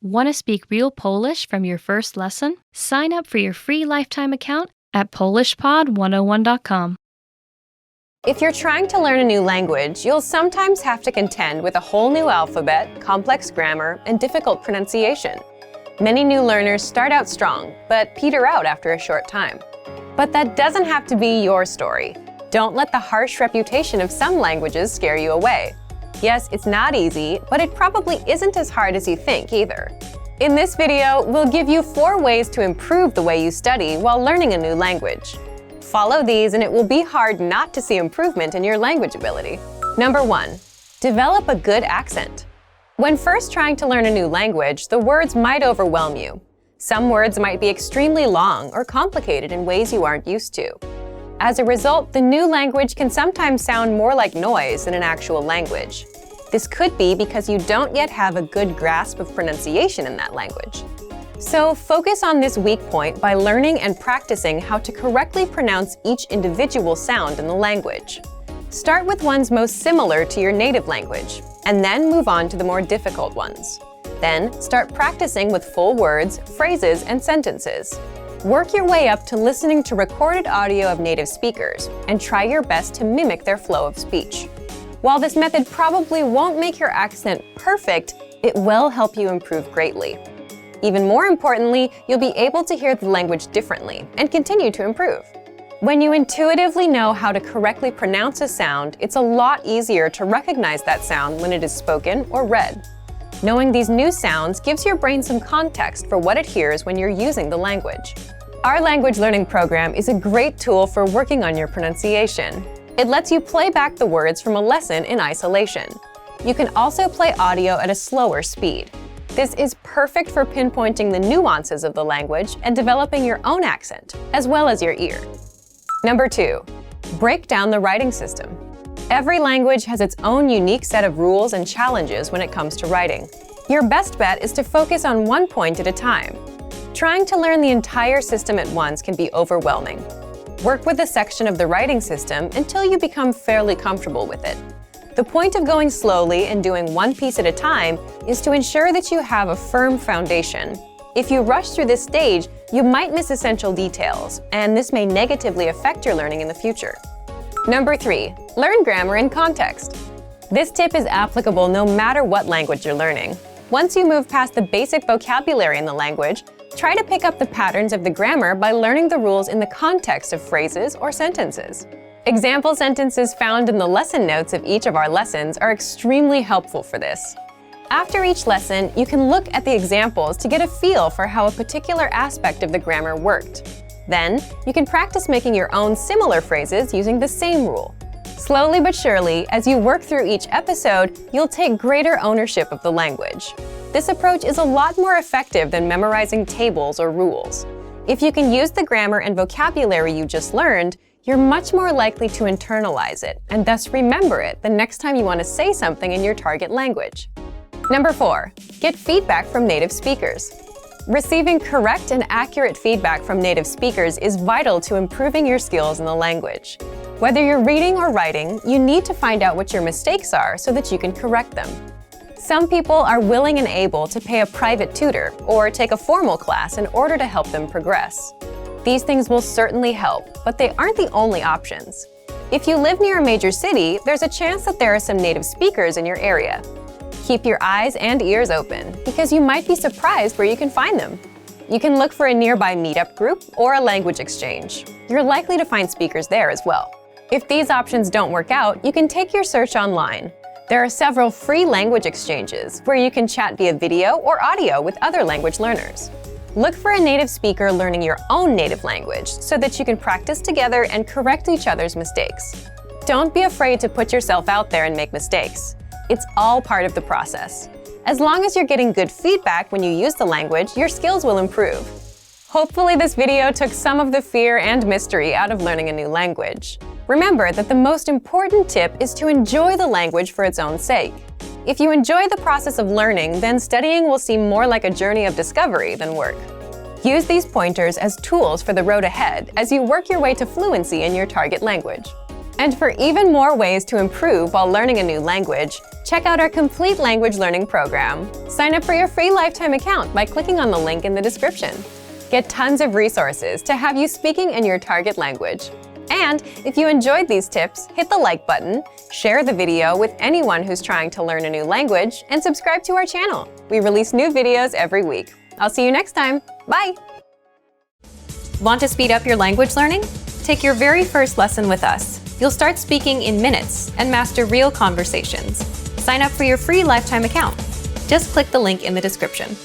Want to speak real Polish from your first lesson? Sign up for your free lifetime account at PolishPod101.com. If you're trying to learn a new language, you'll sometimes have to contend with a whole new alphabet, complex grammar, and difficult pronunciation. Many new learners start out strong, but peter out after a short time. But that doesn't have to be your story. Don't let the harsh reputation of some languages scare you away. Yes, it's not easy, but it probably isn't as hard as you think either. In this video, we'll give you 4 ways to improve the way you study while learning a new language. Follow these and it will be hard not to see improvement in your language ability. Number 1. Develop a good accent. When first trying to learn a new language, the words might overwhelm you. Some words might be extremely long or complicated in ways you aren't used to. As a result, the new language can sometimes sound more like noise than an actual language. This could be because you don't yet have a good grasp of pronunciation in that language. So focus on this weak point by learning and practicing how to correctly pronounce each individual sound in the language. Start with ones most similar to your native language, and then move on to the more difficult ones. Then start practicing with full words, phrases, and sentences. Work your way up to listening to recorded audio of native speakers and try your best to mimic their flow of speech. While this method probably won't make your accent perfect, it will help you improve greatly. Even more importantly, you'll be able to hear the language differently and continue to improve. When you intuitively know how to correctly pronounce a sound, it's a lot easier to recognize that sound when it is spoken or read. Knowing these new sounds gives your brain some context for what it hears when you're using the language. Our language learning program is a great tool for working on your pronunciation. It lets you play back the words from a lesson in isolation. You can also play audio at a slower speed. This is perfect for pinpointing the nuances of the language and developing your own accent, as well as your ear. Number 2. Break down the writing system. Every language has its own unique set of rules and challenges when it comes to writing. Your best bet is to focus on one point at a time. Trying to learn the entire system at once can be overwhelming. Work with a section of the writing system until you become fairly comfortable with it. The point of going slowly and doing one piece at a time is to ensure that you have a firm foundation. If you rush through this stage, you might miss essential details, and this may negatively affect your learning in the future. Number 3. Learn grammar in context. This tip is applicable no matter what language you're learning. Once you move past the basic vocabulary in the language, try to pick up the patterns of the grammar by learning the rules in the context of phrases or sentences. Example sentences found in the lesson notes of each of our lessons are extremely helpful for this. After each lesson, you can look at the examples to get a feel for how a particular aspect of the grammar worked. Then, you can practice making your own similar phrases using the same rule. Slowly but surely, as you work through each episode, you'll take greater ownership of the language. This approach is a lot more effective than memorizing tables or rules. If you can use the grammar and vocabulary you just learned, you're much more likely to internalize it and thus remember it the next time you want to say something in your target language. Number 4. Get feedback from native speakers. Receiving correct and accurate feedback from native speakers is vital to improving your skills in the language. Whether you're reading or writing, you need to find out what your mistakes are so that you can correct them. Some people are willing and able to pay a private tutor or take a formal class in order to help them progress. These things will certainly help, but they aren't the only options. If you live near a major city, there's a chance that there are some native speakers in your area. Keep your eyes and ears open, because you might be surprised where you can find them. You can look for a nearby meetup group or a language exchange. You're likely to find speakers there as well. If these options don't work out, you can take your search online. There are several free language exchanges where you can chat via video or audio with other language learners. Look for a native speaker learning your own native language so that you can practice together and correct each other's mistakes. Don't be afraid to put yourself out there and make mistakes. It's all part of the process. As long as you're getting good feedback when you use the language, your skills will improve. Hopefully this video took some of the fear and mystery out of learning a new language. Remember that the most important tip is to enjoy the language for its own sake. If you enjoy the process of learning, then studying will seem more like a journey of discovery than work. Use these pointers as tools for the road ahead as you work your way to fluency in your target language. And for even more ways to improve while learning a new language, check out our complete language learning program. Sign up for your free lifetime account by clicking on the link in the description. Get tons of resources to have you speaking in your target language. And if you enjoyed these tips, hit the like button, share the video with anyone who's trying to learn a new language, and subscribe to our channel. We release new videos every week. I'll see you next time. Bye! Want to speed up your language learning? Take your very first lesson with us. You'll start speaking in minutes and master real conversations. Sign up for your free lifetime account. Just click the link in the description.